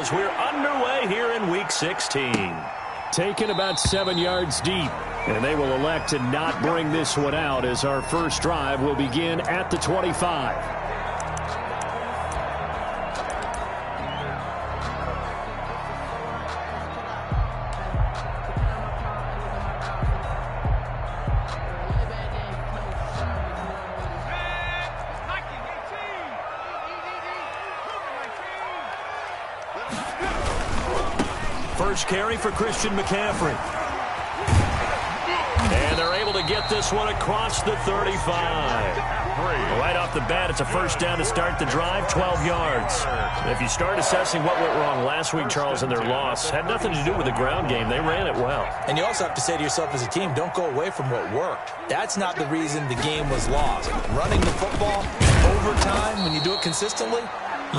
as we're underway here in Week 16. Taken about 7 yards deep, and they will elect to not bring this one out as our first drive will begin at the 25. First carry for Christian McCaffrey. And they're able to get this one across the 35. Right off the bat, it's a first down to start the drive, 12 yards. If you start assessing what went wrong last week, Charles, in their loss, had nothing to do with the ground game. They ran it well. And you also have to say to yourself as a team, don't go away from what worked. That's not the reason the game was lost. Running the football overtime, when you do it consistently,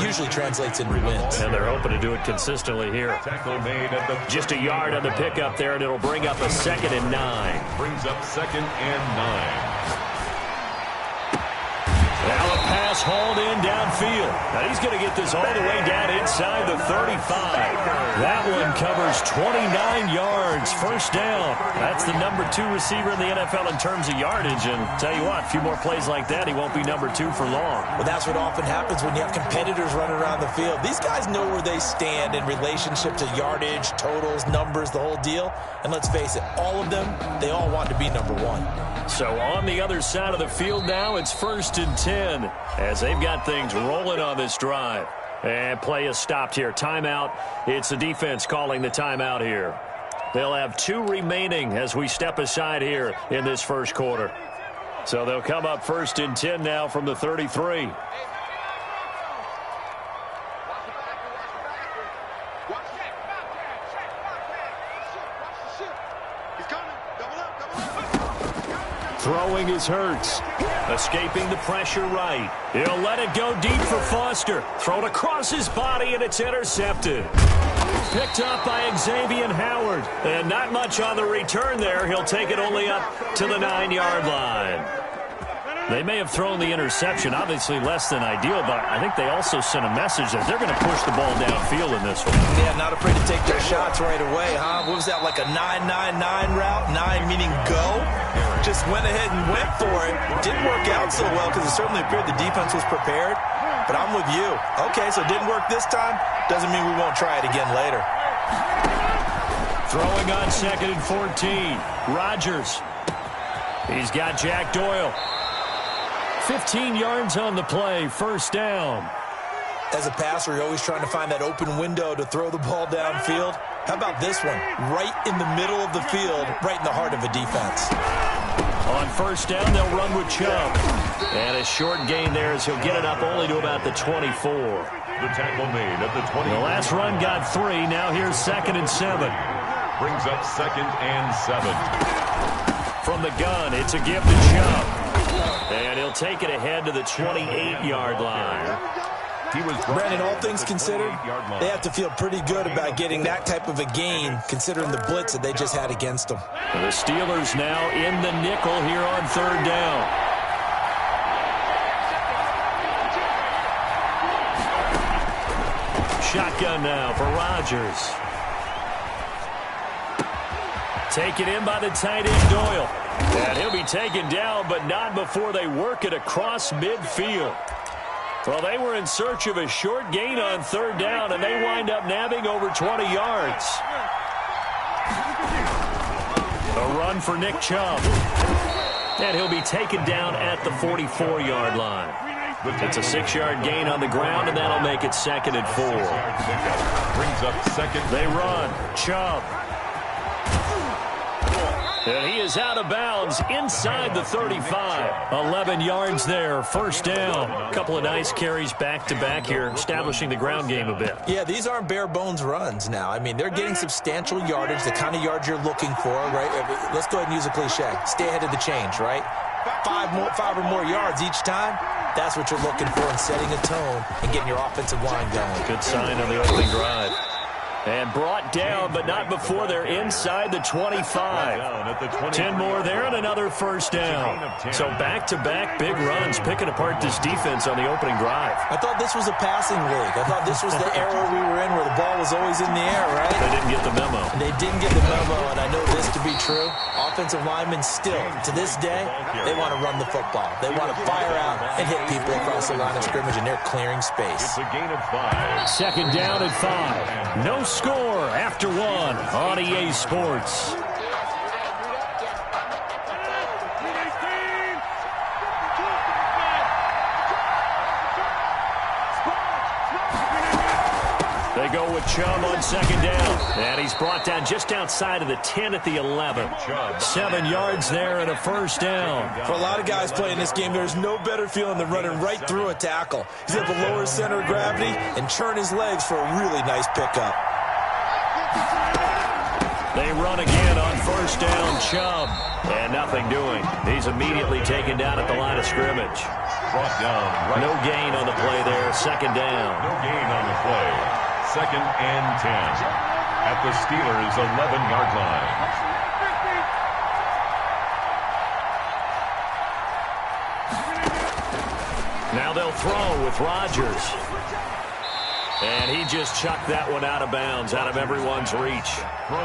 usually translates into wins. And they're hoping to do it consistently here. Just a yard on the pickup there, and it'll bring up a 2nd and 9. Brings up 2nd and 9. Now a pass hauled in downfield. Now he's going to get this all the way down inside the 35. That one covers 29 yards. First down. That's the number 2 receiver in the NFL in terms of yardage. And tell you what, a few more plays like that, he won't be number 2 for long. Well, that's what often happens when you have competitors running around the field. These guys know where they stand in relationship to yardage, totals, numbers, the whole deal. And let's face it, all of them, they all want to be number 1. So on the other side of the field now, it's 1st and 10 as they've got things rolling on this drive. And play is stopped here. Timeout. It's the defense calling the timeout here. They'll have 2 remaining as we step aside here in this first quarter. So they'll come up 1st and 10 now from the 33. Throwing is Hurts. Escaping the pressure right. He'll let it go deep for Foster. Thrown across his body, and it's intercepted. Picked up by Xavier Howard. And not much on the return there. He'll take it only up to the 9-yard line. They may have thrown the interception, obviously less than ideal, but I think they also sent a message that they're going to push the ball downfield in this one. Yeah, not afraid to take their shots right away, huh? What was that, like a 9-9-9 route? 9 meaning go? Just went ahead and went for it. Didn't work out so well because it certainly appeared the defense was prepared. But I'm with you. Okay, so it didn't work this time. Doesn't mean we won't try it again later. Throwing on 2nd and 14. Rodgers. He's got Jack Doyle. 15 yards on the play, first down. As a passer, you're always trying to find that open window to throw the ball downfield. How about this one? Right in the middle of the field, right in the heart of a defense. On first down, they'll run with Chubb. And a short gain there as he'll get it up only to about the 24. The tackle made at the 20. The last run got 3. Now here's 2nd and 7. Brings up 2nd and 7. From the gun, it's a give to Chubb. And he'll take it ahead to the 28-yard line. Brandon, all things considered, they have to feel pretty good about getting that type of a gain, considering the blitz that they just had against them. The Steelers now in the nickel here on 3rd down. Shotgun now for Rodgers. Taken in by the tight end Doyle. And he'll be taken down, but not before they work it across midfield. Well, they were in search of a short gain on 3rd down, and they wind up nabbing over 20 yards. A run for Nick Chubb. And he'll be taken down at the 44-yard line. It's a 6-yard gain on the ground, and that'll make it 2nd and 4. Brings up 2nd. They run. Chubb. And he is out of bounds inside the 35. 11 yards there, first down. A couple of nice carries back-to-back here, establishing the ground game a bit. Yeah, these aren't bare-bones runs now. I mean, they're getting substantial yardage, the kind of yards you're looking for, right? Let's go ahead and use a cliche. Stay ahead of the change, right? 5 or more yards each time. That's what you're looking for in setting a tone and getting your offensive line going. Good sign on the opening drive. And brought down, but not before they're inside the 25. 10 more there and another first down. So back-to-back big runs, picking apart this defense on the opening drive. I thought this was a passing league. I thought this was the era we were in where the ball was always in the air, right? They didn't get the memo. They didn't get the memo, and I know this to be true. Offensive linemen still, to this day, they want to run the football. They want to fire out and hit people across the line of scrimmage, and they're clearing space. It's a gain of 5. Second down and 5. No score after 1 on EA Sports. They go with Chubb on second down. And he's brought down just outside of the 10 at the 11. 7 yards there and a first down. For a lot of guys playing this game, there's no better feeling than running right through a tackle. He's able to lower his center of gravity and churn his legs for a really nice pickup. They run again on first down, Chubb. And nothing doing. He's immediately taken down at the line of scrimmage. Brought down. Right. No gain on the play there. Second down. No gain on the play. Second and 10 at the Steelers' 11-yard line. Now they'll throw with Rodgers. And he just chucked that one out of bounds, out of everyone's reach.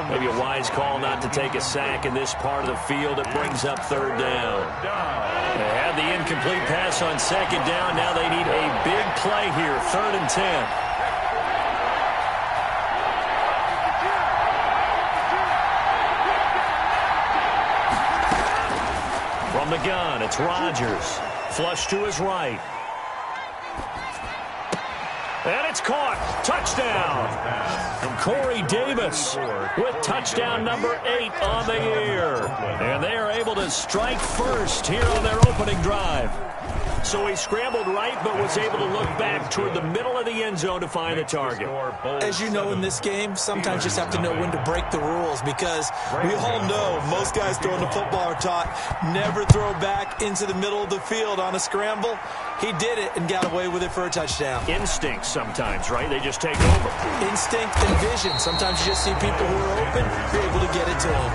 Maybe a wise call not to take a sack in this part of the field. It brings up third down. They had the incomplete pass on second down. Now they need a big play here, 3rd and 10. From the gun, it's Rodgers. Flush to his right. And it's caught. Touchdown. From Corey Davis with touchdown number 8 on the year. And they are able to strike first here on their opening drive. So he scrambled right, but was able to look back toward the middle of the end zone to find the target. As you know in this game, sometimes you just have to know when to break the rules, because we all know most guys throwing the football are taught never throw back into the middle of the field on a scramble. He did it and got away with it for a touchdown. Instinct sometimes, right? They just take over. Instinct and vision. Sometimes you just see people who are open, you're able to get it to them.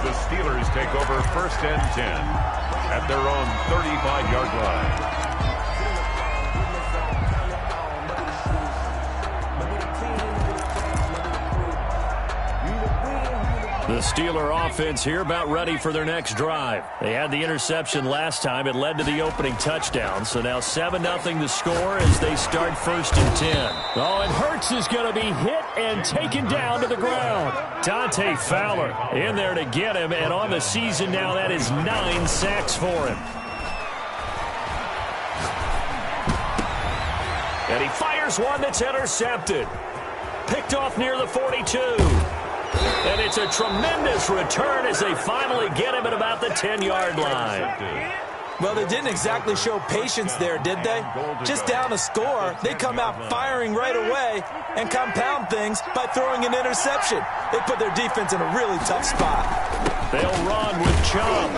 The Steelers take over 1st and 10 at their own 35-yard line. The Steeler offense here about ready for their next drive. They had the interception last time. It led to the opening touchdown. So now 7-0 the score as they start 1st and 10. Oh, and Hurts is going to be hit and taken down to the ground. Dante Fowler in there to get him. And on the season now, that is 9 sacks for him. And he fires one that's intercepted. Picked off near the 42. And it's a tremendous return as they finally get him at about the 10-yard line. Well, they didn't exactly show patience there, did they? Just down a score, they come out firing right away and compound things by throwing an interception. They put their defense in a really tough spot. They'll run with Chubb.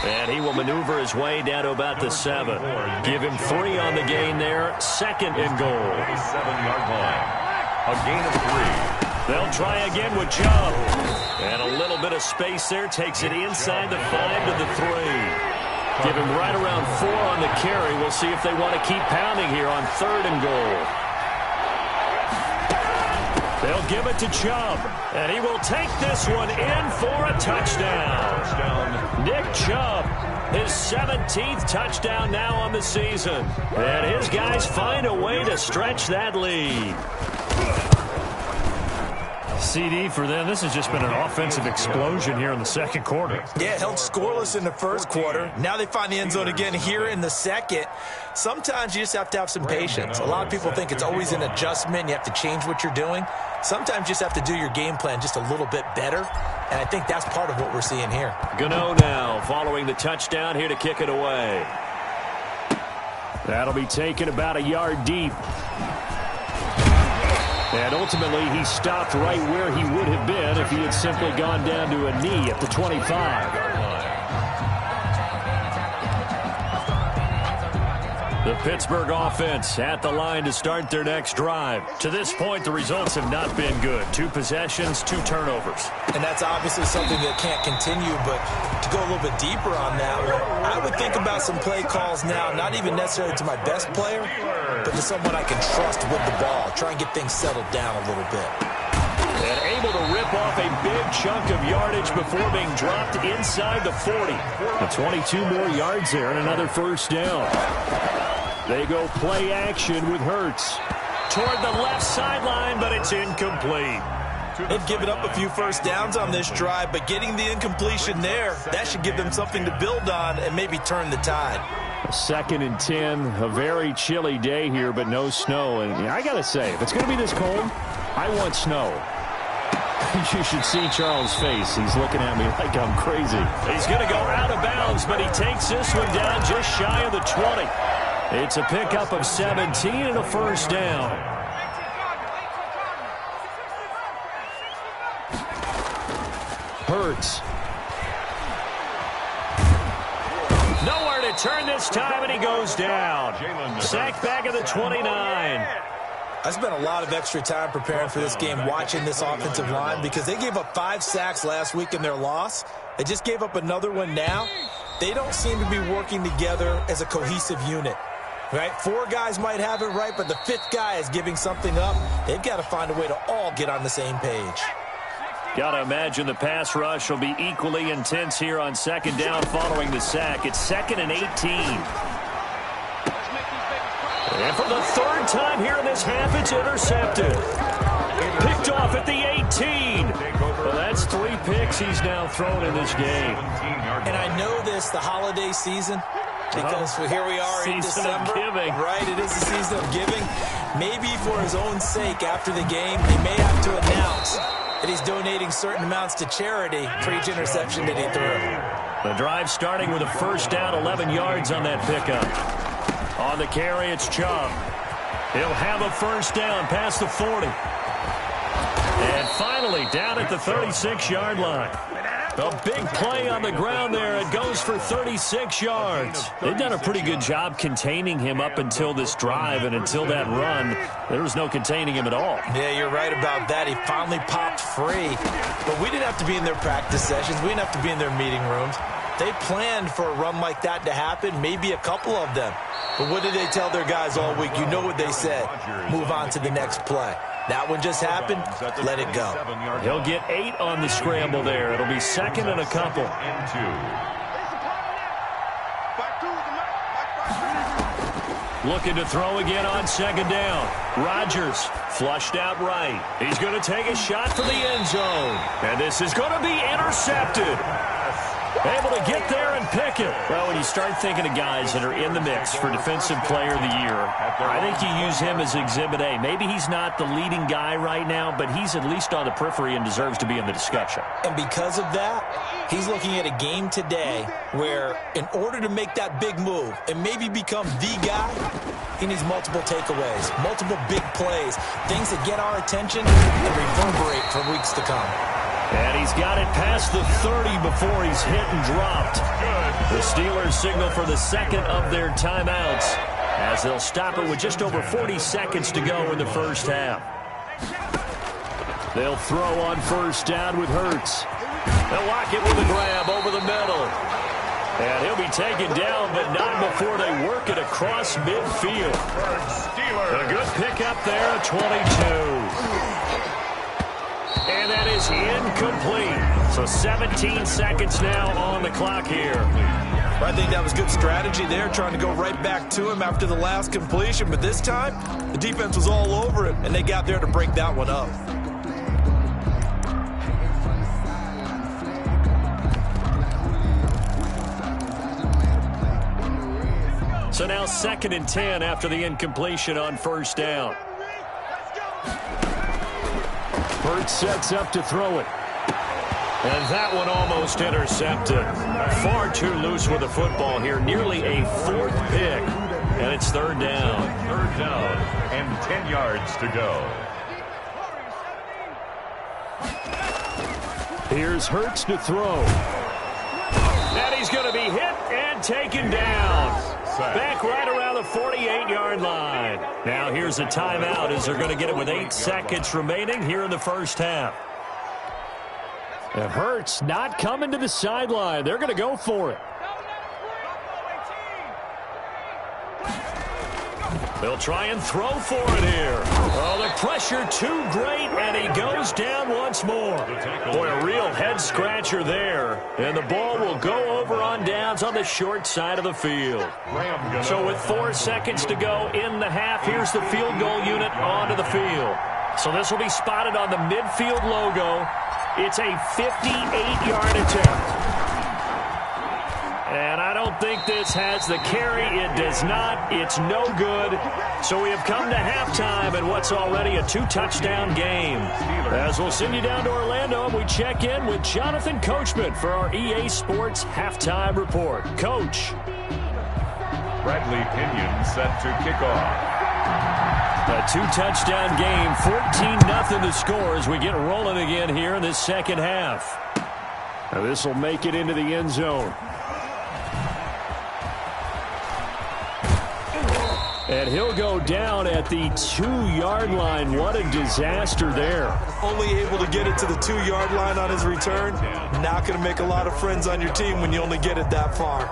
And he will maneuver his way down to about the 7. Give him 3 on the gain there. 2nd and goal. 7-yard line. A gain of 3. They'll try again with Chubb. And a little bit of space there. Takes it inside the 5 to the 3. Give him right around 4 on the carry. We'll see if they want to keep pounding here on 3rd and goal. They'll give it to Chubb. And he will take this one in for a touchdown. Nick Chubb, his 17th touchdown now on the season. And his guys find a way to stretch that lead. CD for them. This has just been an offensive explosion here in the second quarter. Yeah, held scoreless in the first quarter. Now they find the end zone again here in the second. Sometimes you just have to have some patience. A lot of people think it's always an adjustment. You have to change what you're doing. Sometimes you just have to do your game plan just a little bit better. And I think that's part of what we're seeing here. Gano now following the touchdown here to kick it away. That'll be taken about a yard deep. And ultimately, he stopped right where he would have been if he had simply gone down to a knee at the 25. The Pittsburgh offense at the line to start their next drive. To this point, the results have not been good. 2 possessions, 2 turnovers. And that's obviously something that can't continue, but to go a little bit deeper on that one, I would think about some play calls now, not even necessarily to my best player, but to someone I can trust with the ball. Try and get things settled down a little bit. And able to rip off a big chunk of yardage before being dropped inside the 40. The 22 more yards there and another first down. They go play action with Hurts. Toward the left sideline, but it's incomplete. They've given up a few first downs on this drive, but getting the incompletion there, that should give them something to build on and maybe turn the tide. 2nd and 10, a very chilly day here, but no snow. And I got to say, if it's going to be this cold, I want snow. You should see Charles' face. He's looking at me like I'm crazy. He's going to go out of bounds, but he takes this one down just shy of the 20. It's a pickup of 17 and a first down. Hurts. Nowhere to turn this time, and he goes down. Sacked back at the 29. I spent a lot of extra time preparing for this game, watching this offensive line, because they gave up 5 sacks last week in their loss. They just gave up another one now. They don't seem to be working together as a cohesive unit. Right? 4 guys might have it right, but the 5th guy is giving something up. They've got to find a way to all get on the same page. Got to imagine the pass rush will be equally intense here on 2nd down following the sack. It's 2nd and 18. And for the 3rd time here in this half, it's intercepted. Picked off at the 18. Well, that's 3 picks he's now thrown in this game. And I know this, the holiday season, because here we are in December. Right, it is the season of giving. Maybe for his own sake, after the game, he may have to announce that he's donating certain amounts to charity for each interception that he threw. The drive starting with a first down, 11 yards on that pickup. On the carry, it's Chubb. He'll have a first down past the 40. And finally, down at the 36-yard line. A big play on the ground there. It goes for 36 yards. They've done a pretty good job containing him up until this drive, and until that run, there was no containing him at all. Yeah, you're right about that. He finally popped free. But we didn't have to be in their practice sessions. We didn't have to be in their meeting rooms. They planned for a run like that to happen, maybe a couple of them. But what did they tell their guys all week? You know what they said. Move on to the next play. That one just happened. Let it go. He'll get 8 on the scramble there. It'll be 2nd and a couple. Looking to throw again on 2nd down. Rodgers flushed out right. He's going to take a shot for the end zone. And this is going to be intercepted. Able to get there and pick it. Well, when you start thinking of guys that are in the mix for Defensive Player of the Year, I think you use him as Exhibit A. Maybe he's not the leading guy right now, but he's at least on the periphery and deserves to be in the discussion. And because of that, he's looking at a game today where in order to make that big move and maybe become the guy, he needs multiple takeaways, multiple big plays, things that get our attention and reverberate for weeks to come. And he's got it past the 30 before he's hit and dropped. The Steelers signal for the 2nd of their timeouts as they'll stop it with just over 40 seconds to go in the first half. They'll throw on first down with Hurts. They'll lock it with a grab over the middle. And he'll be taken down, but not before they work it across midfield. A good pickup there at 22. And that is incomplete. So 17 seconds now on the clock here. I think that was good strategy there, trying to go right back to him after the last completion. But this time, the defense was all over him, and they got there to break that one up. So now 2nd and 10 after the incompletion on first down. Hurts sets up to throw it. And that one almost intercepted. Far too loose with the football here. Nearly a 4th pick. And it's 3rd down. 3rd down and 10 yards to go. Here's Hurts to throw. And he's going to be hit and taken down. Back right around the 48-yard line. Now here's a timeout as they're going to get it with 8 seconds remaining here in the first half. And Hurts not coming to the sideline. They're going to go for it. They'll try and throw for it here. Oh, the pressure too great, and he goes down once more. Boy, a real head-scratcher there. And the ball will go over on downs on the short side of the field. So with 4 seconds to go in the half, here's the field goal unit onto the field. So this will be spotted on the midfield logo. It's a 58-yard attempt. And I don't think this has the carry. It does not. It's no good. So we have come to halftime in what's already a 2-touchdown game. As we'll send you down to Orlando, we check in with Jonathan Coachman for our EA Sports Halftime Report. Coach. Bradley Pinion set to kick off. A 2-touchdown game, 14-0 the score as we get rolling again here in this second half. Now this will make it into the end zone. And he'll go down at the 2-yard line. What a disaster there. Only able to get it to the 2-yard line on his return. Not going to make a lot of friends on your team when you only get it that far.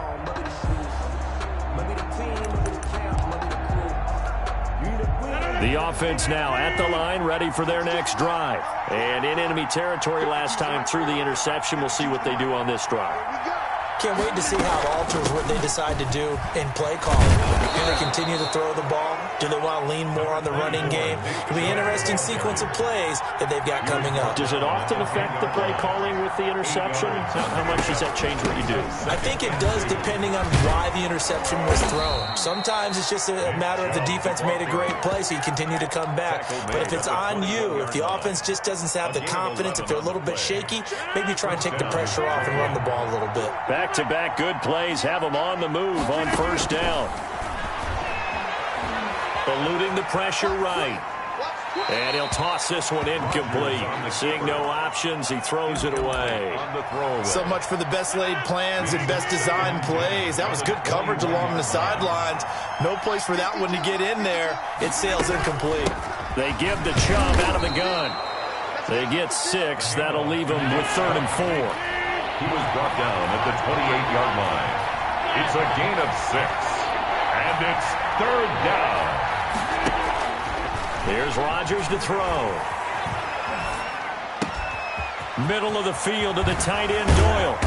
The offense now at the line, ready for their next drive. And in enemy territory last time through the interception. We'll see what they do on this drive. Can't wait to see how it alters what they decide to do in play calling. Do they continue to throw the ball? Do they want to lean more on the running game? It'll be an interesting sequence of plays that they've got coming up. Does it often affect the play calling with the interception? How much does that change what you do? I think it does depending on why the interception was thrown. Sometimes it's just a matter of the defense made a great play, so you continue to come back. But if it's on you, if the offense just doesn't have the confidence, if they're a little bit shaky, maybe try and take the pressure off and run the ball a little bit. Back-to-back good plays have them on the move on first down. Eluding the pressure right. And he'll toss this one incomplete. Seeing no options, he throws it away. So much for the best laid plans and best designed plays. That was good coverage along the sidelines. No place for that one to get in there. It sails incomplete. They give the Chubb out of the gun. They get 6. That'll leave them with 3rd and 4. He was brought down at the 28-yard line. It's a gain of 6. And it's 3rd down. Here's Rodgers to throw. Middle of the field to the tight end, Doyle.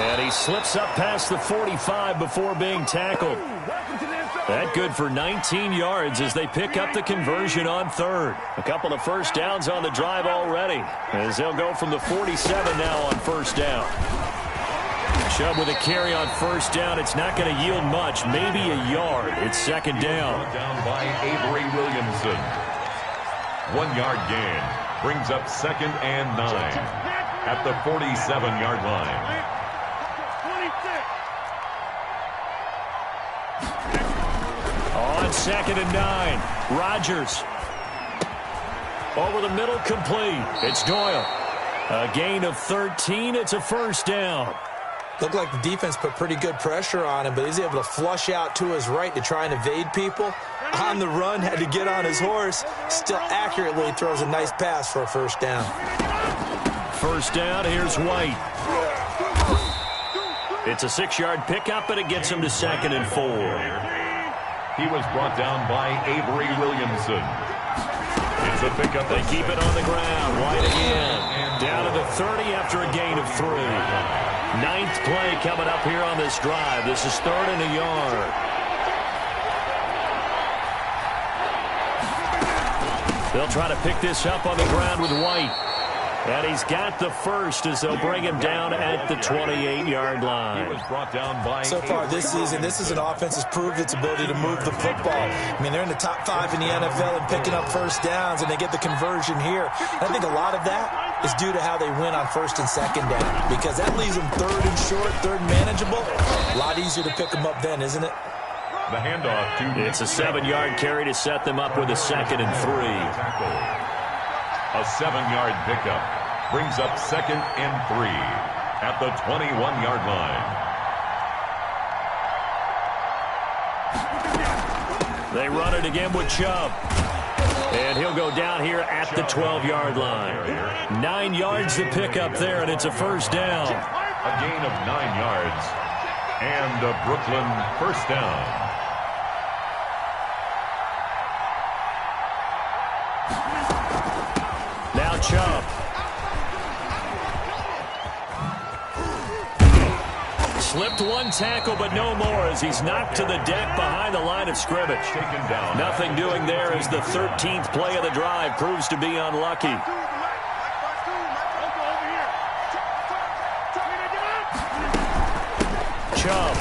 And he slips up past the 45 before being tackled. That good for 19 yards as they pick up the conversion on 3rd. A couple of first downs on the drive already, as they'll go from the 47 now on first down. Chubb with a carry on first down. It's not going to yield much, maybe a yard. It's 2nd down. Down by Avery Williamson. 1-yard gain brings up 2nd and 9 at the 47-yard line. On 2nd and 9, Rodgers. Over the middle, complete. It's Doyle. A gain of 13. It's a first down. Looked like the defense put pretty good pressure on him, but he's able to flush out to his right to try and evade people. On the run, had to get on his horse. Still accurately throws a nice pass for a first down. First down, here's White. It's a 6-yard pickup, and it gets him to 2nd and 4. He was brought down by Avery Williamson. It's a pickup. They keep it on the ground. White again. Down to the 30 after a gain of 3. 9th play coming up here on this drive. This is 3rd and a yard. They'll try to pick this up on the ground with White. And he's got the first as they'll bring him down at the 28-yard line. He was brought down by so far this season, this is an offense that's proved its ability to move the football. I mean, they're in the top 5 in the NFL and picking up first downs, and they get the conversion here. And I think a lot of that is due to how they win on 1st and 2nd down, because that leaves them 3rd and short, 3rd and manageable. A lot easier to pick them up then, isn't it? The handoff to... It's a 7-yard carry to set them up with a 2nd and 3. A 7-yard pickup brings up 2nd and 3 at the 21-yard line. They run it again with Chubb. And he'll go down here at the 12-yard line. 9 yards to pick up there, and it's a first down. A gain of 9 yards. And a Brooklyn first down. Now Chubb. Slipped one tackle, but no more as he's knocked to the deck behind the line of scrimmage. Taken down. Nothing doing there as the 13th play of the drive proves to be unlucky. Chubb.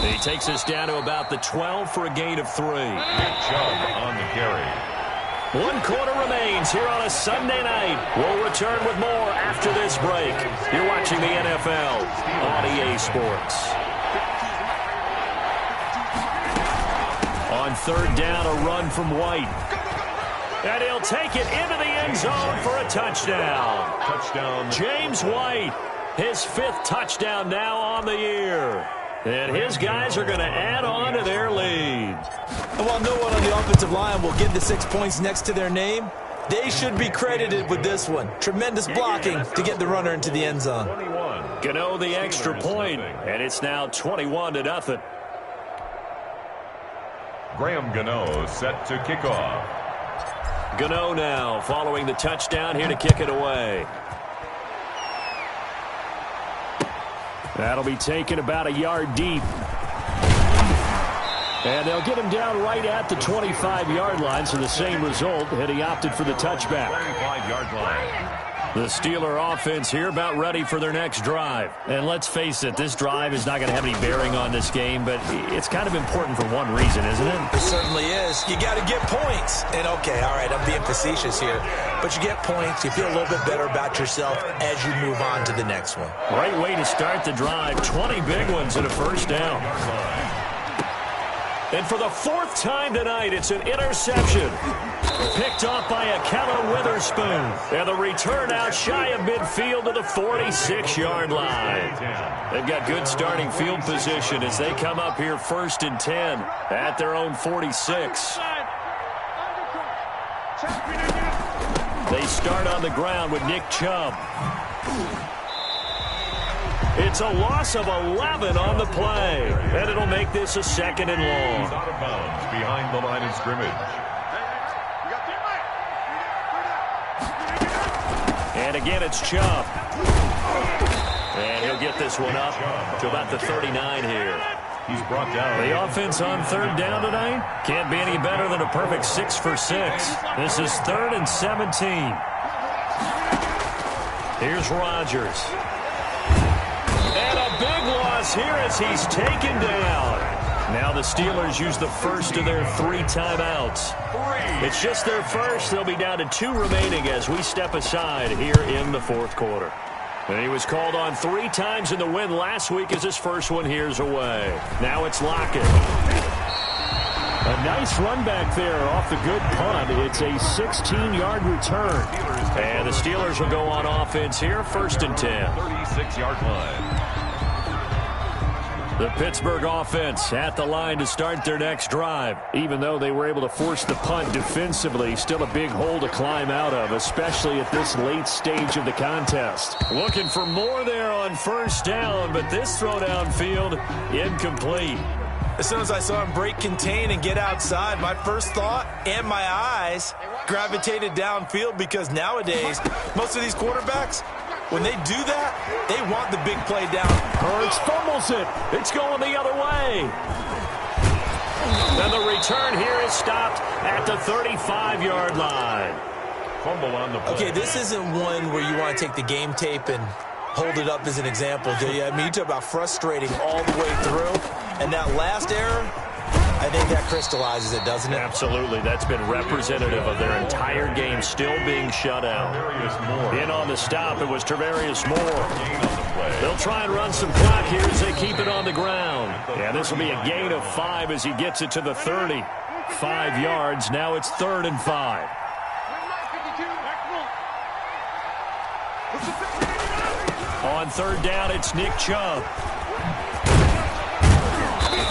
He takes us down to about the 12 for a gain of 3. Chubb on the carry. 1 quarter remains here on a Sunday night. We'll return with more after this break. You're watching the NFL on EA Sports. On third down, a run from White. And he'll take it into the end zone for a touchdown. Touchdown. James White, his 5th touchdown now on the year. And his guys are going to add on to their lead. And while no one on the offensive line will get the 6 points next to their name, they should be credited with this one. Tremendous blocking to get the runner into the end zone. Gano the extra point, and it's now 21-0. Graham Gano set to kick off. Gano now following the touchdown here to kick it away. That'll be taken about a yard deep. And they'll get him down right at the 25-yard line, so the same result, and he opted for the touchback. 25-yard line. The Steeler offense here about ready for their next drive. And let's face it, this drive is not going to have any bearing on this game, but it's kind of important for one reason, isn't it? It certainly is. You got to get points. And, okay, all right, I'm being facetious here. But you get points, you feel a little bit better about yourself as you move on to the next one. Great way to start the drive. 20 big ones and a first down. And for the 4th time tonight, it's an interception. Picked off by Akello Witherspoon. And the return out shy of midfield to the 46-yard line. They've got good starting field position as they come up here 1st and 10 at their own 46. They start on the ground with Nick Chubb. It's a loss of 11 on the play, and it'll make this a 2nd and long. He's out of bounds behind the line of scrimmage. And again, it's Chubb. And he'll get this one up to about the 39 here. He's brought down. The offense on 3rd down tonight can't be any better than a perfect 6 for 6. This is 3rd and 17. Here's Rodgers. And a big loss here as he's taken down. Now the Steelers use the first of their 3 timeouts. It's just their first. They'll be down to 2 remaining as we step aside here in the 4th quarter. And he was called on 3 times in the win last week as his first one here's away. Now it's Lockett. A nice run back there off the good punt. It's a 16-yard return. And the Steelers will go on offense here, 1st and 10. 36-yard line. The Pittsburgh offense at the line to start their next drive. Even though they were able to force the punt defensively, still a big hole to climb out of, especially at this late stage of the contest. Looking for more there on 1st down, but this throw downfield incomplete. As soon as I saw him break contain and get outside, my first thought and my eyes gravitated downfield because nowadays, most of these quarterbacks, when they do that, they want the big play down. Hurts fumbles it. It's going the other way. And the return here is stopped at the 35-yard line. Fumble on the play. Okay, this isn't one where you want to take the game tape and hold it up as an example, do you? I mean, you talk about frustrating all the way through. And that last error, I think that crystallizes it, doesn't it? Absolutely. That's been representative of their entire game still being shut out. In on the stop, it was Tarvarius Moore. They'll try and run some clock here as they keep it on the ground. Yeah, this will be a gain of 5 as he gets it to the 30. 5 yards. Now it's 3rd and 5. On 3rd down, it's Nick Chubb.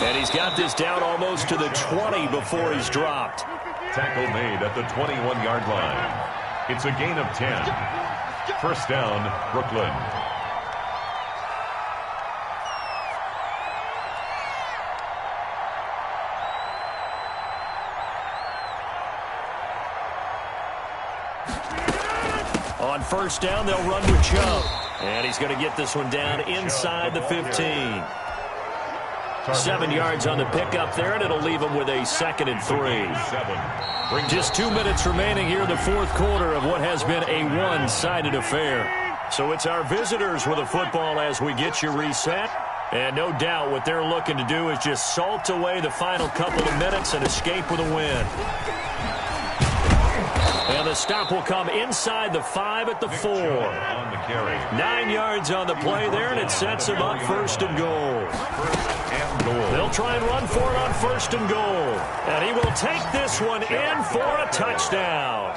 And he's got this down almost to the 20 before he's dropped. Tackle made at the 21-yard line. It's a gain of 10. First down, Brooklyn. On first down, they'll run with Chubb. And he's going to get this one down inside the 15. 7 yards on the pickup there, and it'll leave him with a 2nd and 3. Just 2 minutes remaining here in the fourth quarter of what has been a one-sided affair. So it's our visitors with the football as we get you reset. And no doubt what they're looking to do is just salt away the final couple of minutes and escape with a win. And the stop will come inside the 5 at the 4. 9 yards on the play there, and it sets him up 1st and goal. They'll try and run for it on 1st and goal. And he will take this one in for a touchdown.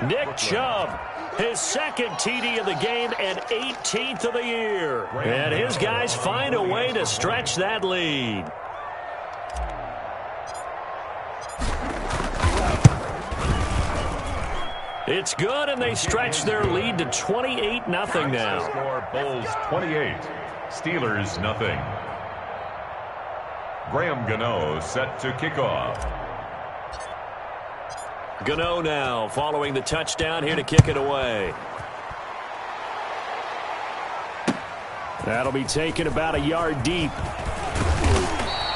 Nick Chubb, his 2nd TD of the game and 18th of the year. And his guys find a way to stretch that lead. It's good, and they stretch their lead to 28-0 now. Score Bulls 28, Steelers nothing. Graham Gano set to kick off. Gano now following the touchdown here to kick it away. That'll be taken about a yard deep.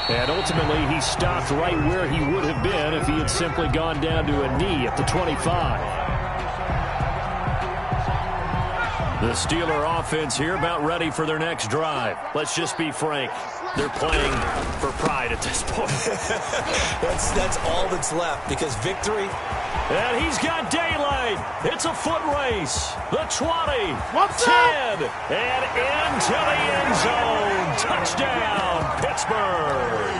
And ultimately, he stopped right where he would have been if he had simply gone down to a knee at the 25. The Steeler offense here about ready for their next drive. Let's just be frank. They're playing for pride at this point. That's all that's left, because victory. And he's got daylight. It's a foot race. The 20, 10, and into the end zone. Touchdown, Pittsburgh.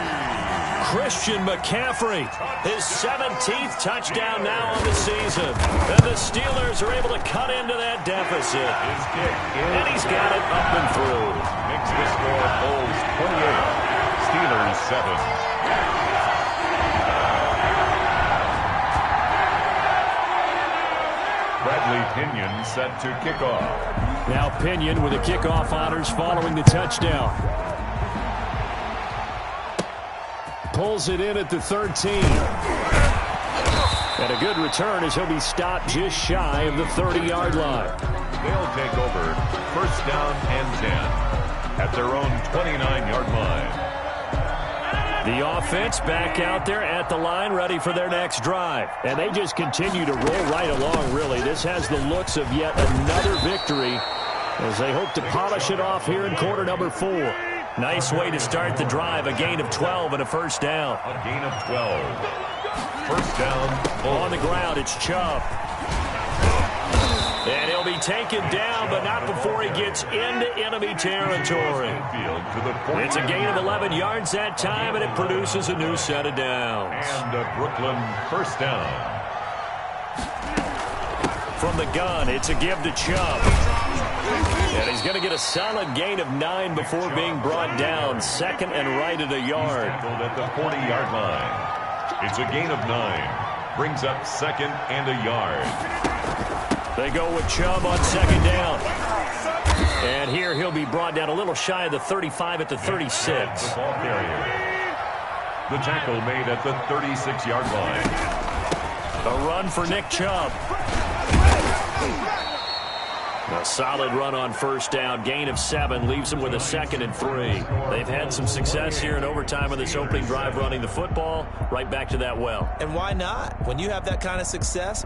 Christian McCaffrey, his 17th touchdown now on the season. And the Steelers are able to cut into that deficit. And he's got it up and through. Makes the score Bulls 28, Steelers 7. Bradley Pinion set to kick off. Now Pinion with the kickoff honors following the touchdown. Pulls it in at the 13. And a good return as he'll be stopped just shy of the 30-yard line. They'll take over first down and 10 at their own 29-yard line. The offense back out there at the line, ready for their next drive. And they just continue to roll right along, really. This has the looks of yet another victory as they hope to polish it off here in quarter number 4. Nice way to start the drive, a gain of 12 and a first down. A gain of 12. First down. On the ground, it's Chubb. And he'll be taken down, but not before he gets into enemy territory. It's a gain of 11 yards that time, and it produces a new set of downs. And a Brooklyn first down. From the gun, it's a give to Chubb. And he's going to get a solid gain of 9 before being brought down. 2nd and right at a yard. At the 40-yard line. It's a gain of 9. Brings up 2nd and a yard. They go with Chubb on 2nd down. And here he'll be brought down a little shy of the 35 at the 36. The ball carrier. The tackle made at the 36-yard line. A run for Nick Chubb. A solid run on first down. Gain of 7 leaves him with a 2nd and 3. They've had some success here in overtime on this opening drive running the football. Right back to that well. And why not? When you have that kind of success,